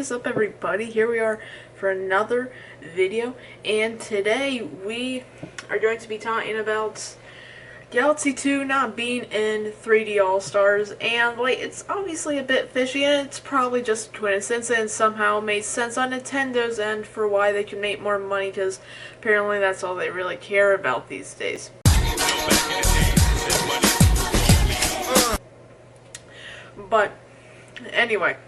is up, everybody? Here we are for another video, and today we are going to be talking about Galaxy 2 not being in 3D All-Stars, and like, it's obviously a bit fishy, and it's probably just coincidence, and somehow made sense on Nintendo's end for why they can make more money, because apparently that's all they really care about these days. But anyway,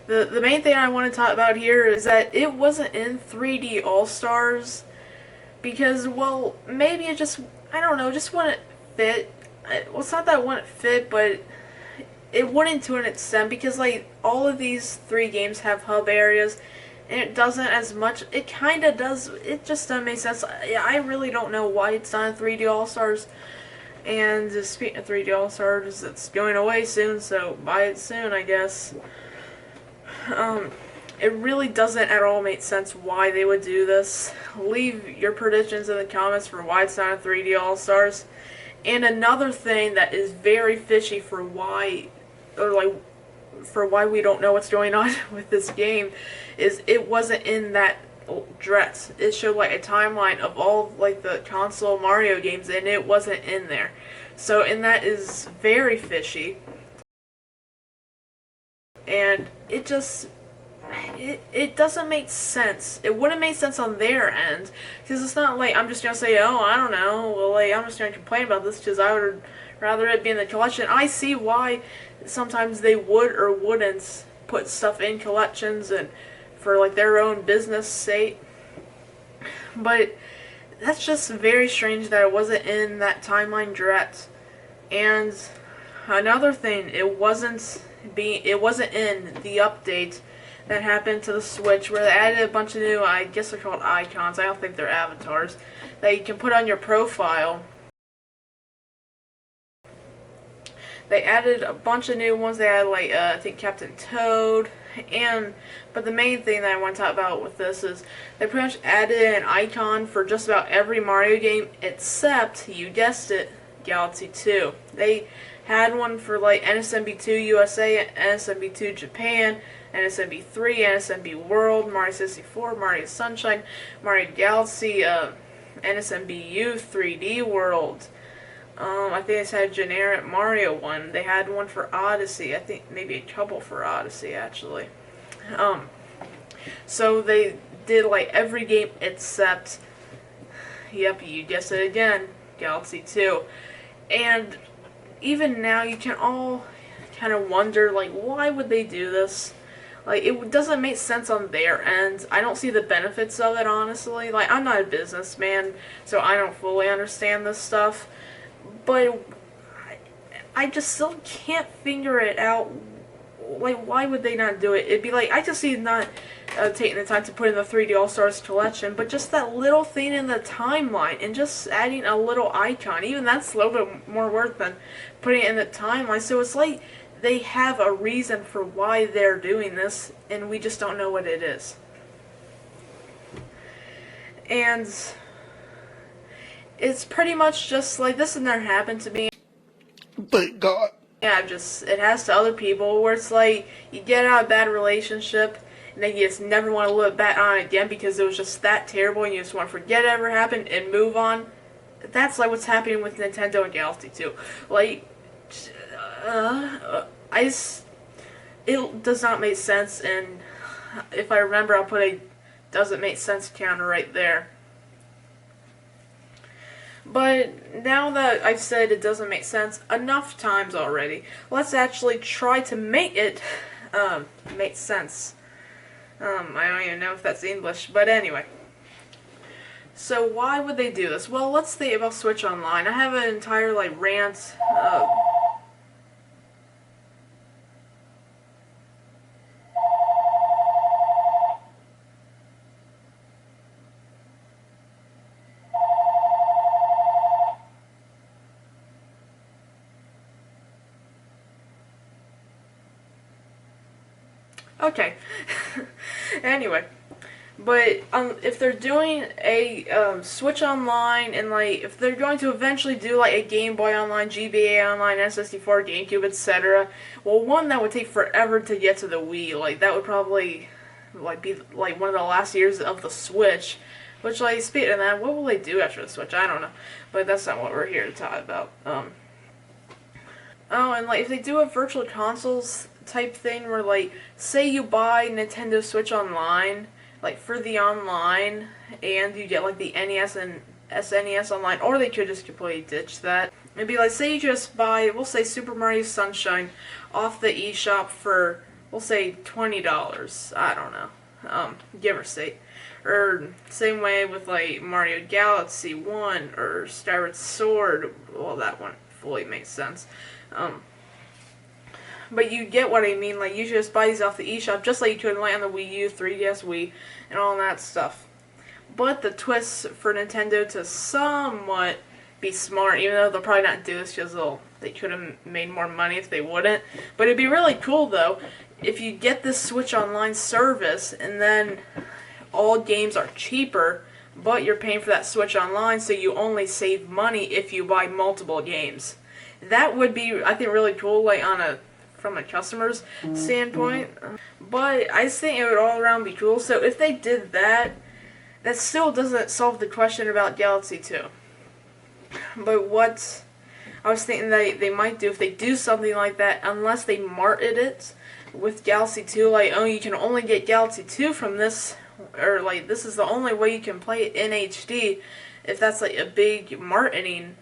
the main thing I want to talk about here is that it wasn't in 3D All-Stars because, well, maybe it just, I don't know, just wouldn't fit. Well, it's not that it wouldn't fit, but it wouldn't to an extent because, like, all of these three games have hub areas, and it doesn't as much. It kind of does. It just doesn't make sense. I really don't know why it's not in 3D All-Stars. And speaking of 3D All-Stars, it's going away soon, so buy it soon, I guess. It really doesn't at all make sense why they would do this. Leave your predictions in the comments for why it's not a 3D All-Stars. And another thing that is very fishy for why, for why we don't know what's going on with this game is it wasn't in that dress. It showed like a timeline of all like the console Mario games, and it wasn't in there. So, and that is very fishy. And it just, it doesn't make sense. It wouldn't make sense on their end, because it's not like I'm just gonna say, oh, I don't know, well, like, I'm just gonna complain about this because I would rather it be in the collection. I see why sometimes they would or wouldn't put stuff in collections and for like their own business sake, but that's just very strange that it wasn't in that timeline direct. And another thing, it wasn't in the update that happened to the Switch where they added a bunch of new, I guess they're called icons, I don't think they're avatars, that you can put on your profile. They added a bunch of new ones. They added like I think Captain Toad, but the main thing that I want to talk about with this is they pretty much added an icon for just about every Mario game except, you guessed it, Galaxy 2. They had one for like NSMB2 USA, NSMB2 Japan, NSMB3, NSMB World, Mario 64, Mario Sunshine, Mario Galaxy, NSMBU 3D World. I think they had a generic Mario one. They had one for Odyssey. I think maybe a couple for Odyssey, actually. So they did like every game except, yep, you guessed it again, Galaxy 2. And even now you can all kind of wonder, like, why would they do this? Like, it doesn't make sense on their end. I don't see the benefits of it, honestly. Like, I'm not a businessman, so I don't fully understand this stuff. But I just still can't figure it out. Like, why would they not do it? It'd be like, I just see not taking the time to put in the 3D All-Stars collection, but just that little thing in the timeline and just adding a little icon. Even that's a little bit more worth than putting it in the timeline. So it's like they have a reason for why they're doing this, and we just don't know what it is. And it's pretty much just like, this has never happened to me. Thank God. Yeah, it has to other people, where it's like, you get out of a bad relationship, and then you just never want to look back on it again because it was just that terrible, and you just want to forget it ever happened and move on. That's like what's happening with Nintendo and Galaxy 2. Like, it does not make sense, and if I remember, I'll put a doesn't make sense counter right there. But now that I've said it doesn't make sense enough times already, let's actually try to make it make sense. I don't even know if that's English, but anyway. So why would they do this? Well, let's think about Switch Online. I have an entire like rant. Okay. Anyway, But if they're doing a Switch Online, and like if they're going to eventually do like a Game Boy Online, GBA Online, N64, GameCube, etc., well, one, that would take forever to get to the Wii. Like that would probably like be like one of the last years of the Switch. Which, like, speaking of that, what will they do after the Switch? I don't know, but that's not what we're here to talk about. Oh, and like if they do a virtual consoles type thing where, like, say you buy Nintendo Switch Online, like for the online, and you get like the NES and SNES Online, or they could just completely ditch that. It'd be like, say you just buy, we'll say Super Mario Sunshine off the eShop for, we'll say $20. I don't know, give or take. Or same way with like Mario Galaxy 1 or Skyward Sword. Well, that one fully makes sense. But you get what I mean. Like, you should just buy these off the eShop, just like you could like on the Wii U, 3DS Wii, and all that stuff. But the twist for Nintendo to somewhat be smart, even though they'll probably not do this because they could have made more money if they wouldn't. But it'd be really cool though if you get this Switch Online service and then all games are cheaper, but you're paying for that Switch Online, so you only save money if you buy multiple games. That would be, I think, really cool, like from a customer's standpoint. But I just think it would all around be cool. So if they did that, that still doesn't solve the question about Galaxy 2. But what I was thinking they might do, if they do something like that, unless they market it with Galaxy 2, like, oh, you can only get Galaxy 2 from this, or like this is the only way you can play it in HD, if that's like a big marketing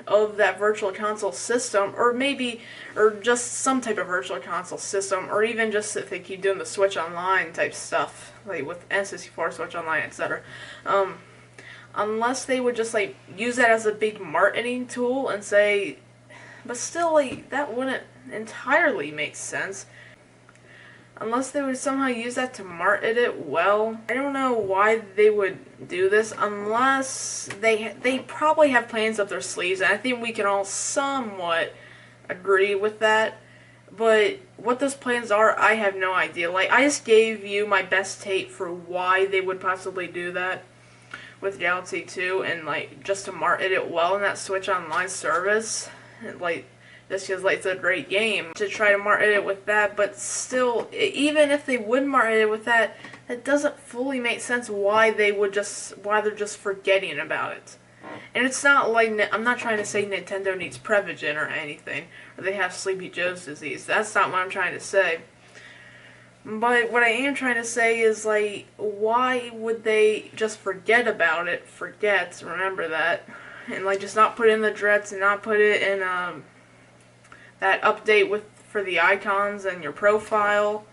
of that virtual console system, or maybe, or just some type of virtual console system, or even just if they keep doing the Switch Online type stuff, like with N64, Switch Online, etc. Unless they would just like use that as a big marketing tool and say, but still, like, that wouldn't entirely make sense. Unless they would somehow use that to market it well. I don't know why they would do this, unless they probably have plans up their sleeves, and I think we can all somewhat agree with that. But what those plans are, I have no idea. Like, I just gave you my best take for why they would possibly do that with Galaxy 2, and like just to market it well in that Switch Online service. Like, just because like it's a great game, to try to market it with that. But still, even if they would market it with that, that doesn't fully make sense why they're just forgetting about it. And it's not like, I'm not trying to say Nintendo needs Prevagen or anything, or they have Sleepy Joe's disease. That's not what I'm trying to say. But what I am trying to say is, like, why would they just forget about it? Remember that. And, like, just not put it in the directs and not put it in, that update for the icons and your profile,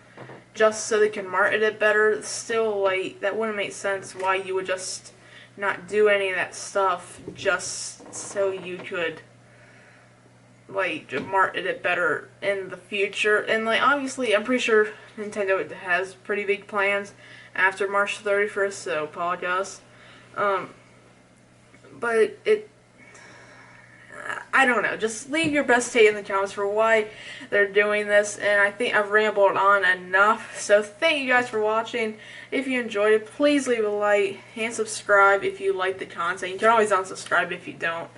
just so they can market it better. Still, like, that wouldn't make sense why you would just not do any of that stuff just so you could, like, market it better in the future. And, like, obviously, I'm pretty sure Nintendo has pretty big plans after March 31st, so apologize. But I don't know, just leave your best take in the comments for why they're doing this, and I think I've rambled on enough. So thank you guys for watching. If you enjoyed it, please leave a like and subscribe if you like the content. You can always unsubscribe if you don't.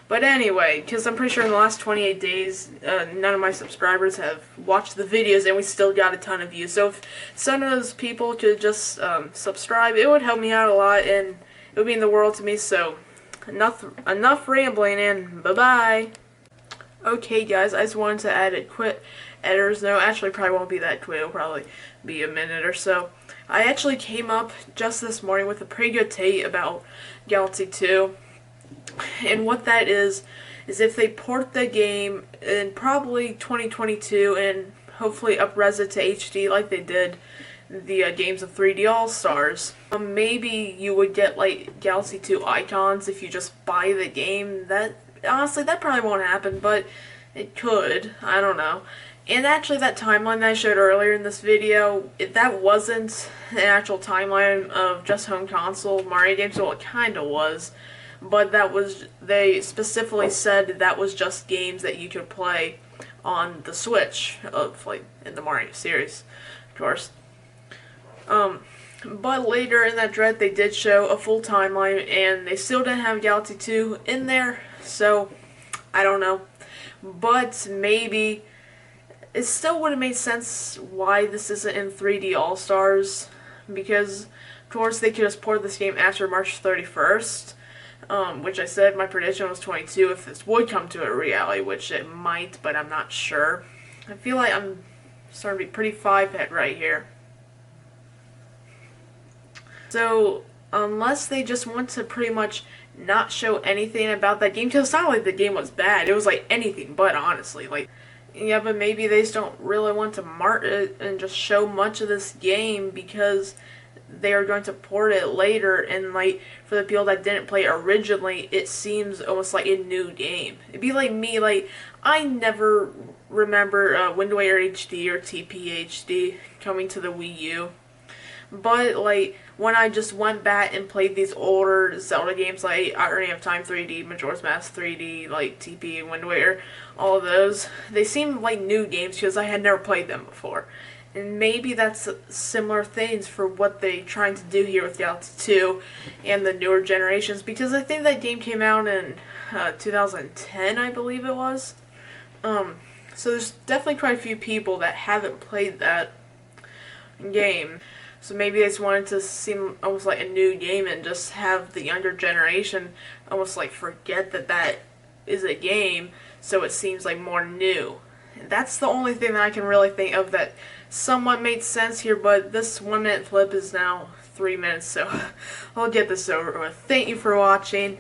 But anyway, because I'm pretty sure in the last 28 days, none of my subscribers have watched the videos, and we still got a ton of views. So if some of those people could just subscribe, it would help me out a lot, and it would mean the world to me. So enough rambling, and bye-bye. Okay, guys, I just wanted to add a quick editor's note. Actually, probably won't be that quick. It'll probably be a minute or so. I actually came up just this morning with a pretty good take about Galaxy 2. And what that is if they port the game in probably 2022 and hopefully up-res it to HD like they did the games of 3D All-Stars, maybe you would get like Galaxy 2 icons if you just buy the game. That honestly, that probably won't happen, but it could. I don't know. And actually, that timeline that I showed earlier in this video, that wasn't an actual timeline of just home console Mario games. Well, it kind of was. But that was, they specifically said that was just games that you could play on the Switch, of like in the Mario series, of course. But later in that direct, they did show a full timeline, and they still didn't have Galaxy 2 in there, so I don't know. But maybe it still would have made sense why this isn't in 3D All-Stars, because of course they could just port this game after March 31st, which I said my prediction was 22 if this would come to a reality, which it might, but I'm not sure. I feel like I'm starting to be pretty five-head right here. So, unless they just want to pretty much not show anything about that game, because it's not like the game was bad, it was like anything but, honestly. Like, yeah, but maybe they just don't really want to market it and just show much of this game because they are going to port it later, and like for the people that didn't play originally, it seems almost like a new game. It'd be like me, like I never remember Wind Waker HD or TPHD coming to the Wii U. But like when I just went back and played these older Zelda games like Ocarina of Time 3D, Majora's Mask 3D, like TP and Wind Waker, all of those, they seemed like new games because I had never played them before. And maybe that's similar things for what they're trying to do here with Galaxy 2 and the newer generations, because I think that game came out in 2010, I believe it was. So there's definitely quite a few people that haven't played that game. So maybe they just wanted to seem almost like a new game and just have the younger generation almost like forget that that is a game, so it seems like more new. That's the only thing that I can really think of that somewhat made sense here, but this 1 minute clip is now 3 minutes, so I'll get this over with. Thank you for watching.